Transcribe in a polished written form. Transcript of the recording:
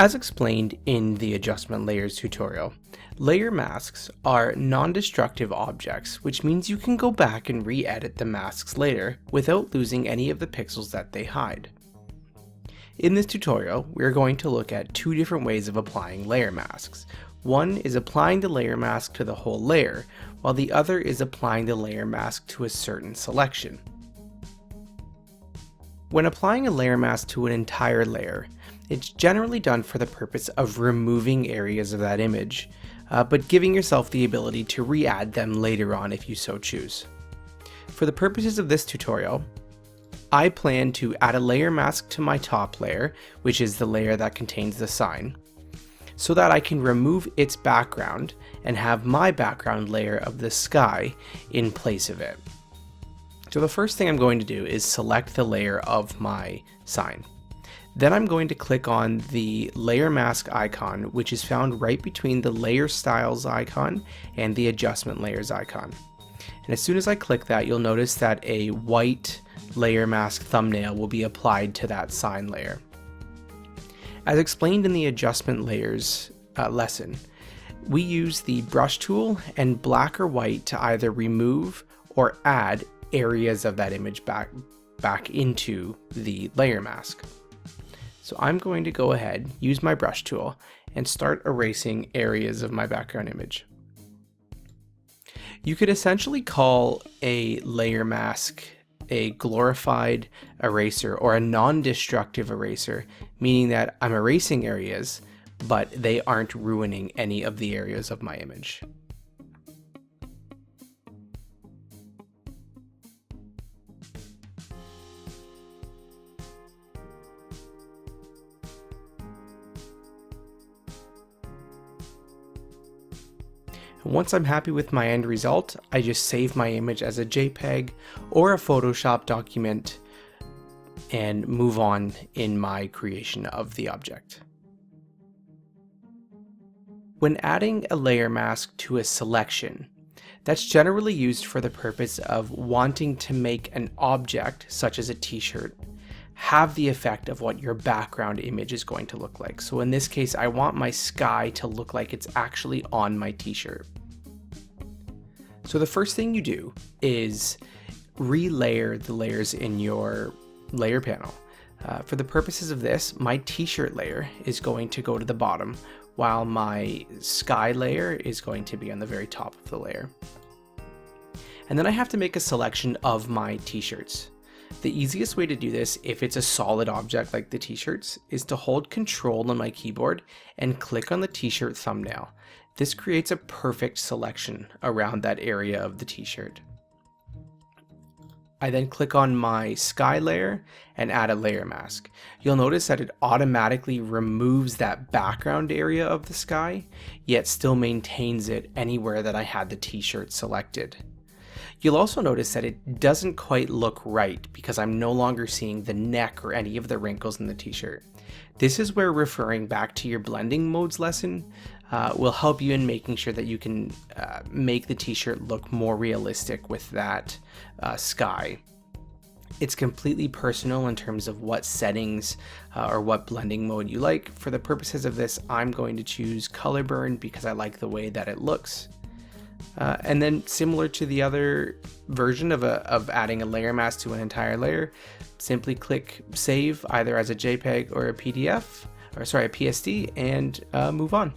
As explained in the adjustment layers tutorial, layer masks are non-destructive objects, which means you can go back and re-edit the masks later without losing any of the pixels that they hide. In this tutorial, we're going to look at two different ways of applying layer masks. One is applying the layer mask to the whole layer, while the other is applying the layer mask to a certain selection. When applying a layer mask to an entire layer, it's generally done for the purpose of removing areas of that image, but giving yourself the ability to re-add them later on if you so choose. For the purposes of this tutorial, I plan to add a layer mask to my top layer, which is the layer that contains the sign, so that I can remove its background and have my background layer of the sky in place of it. So the first thing I'm going to do is select the layer of my sign. Then I'm going to click on the layer mask icon, which is found right between the layer styles icon and the adjustment layers icon. And as soon as I click that, you'll notice that a white layer mask thumbnail will be applied to that sign layer. As explained in the adjustment layers lesson, we use the brush tool and black or white to either remove or add areas of that image back into the layer mask. So I'm going to go ahead, use my brush tool, and start erasing areas of my background image. You could essentially call a layer mask a glorified eraser or a non-destructive eraser, meaning that I'm erasing areas, but they aren't ruining any of the areas of my image. Once I'm happy with my end result, I just save my image as a JPEG or a Photoshop document and move on in my creation of the object. When adding a layer mask to a selection, that's generally used for the purpose of wanting to make an object, such as a t-shirt, have the effect of what your background image is going to look like. So in this case, I want my sky to look like it's actually on my t-shirt. So the first thing you do is relayer the layers in your layer panel. For the purposes of this, my t-shirt layer is going to go to the bottom, while my sky layer is going to be on the very top of the layer. And then I have to make a selection of my t-shirts. The easiest way to do this, if it's a solid object like the t-shirts, is to hold Control on my keyboard and click on the t-shirt thumbnail. This creates a perfect selection around that area of the t-shirt. I then click on my sky layer and add a layer mask. You'll notice that it automatically removes that background area of the sky, yet still maintains it anywhere that I had the t-shirt selected. You'll also notice that it doesn't quite look right because I'm no longer seeing the neck or any of the wrinkles in the t-shirt. This is where referring back to your blending modes lesson will help you in making sure that you can make the t-shirt look more realistic with that sky. It's completely personal in terms of what settings or what blending mode you like. For the purposes of this, I'm going to choose color burn because I like the way that it looks. And then similar to the other version of adding a layer mask to an entire layer, simply click save either as a JPEG or a PDF, or sorry, a PSD, and move on.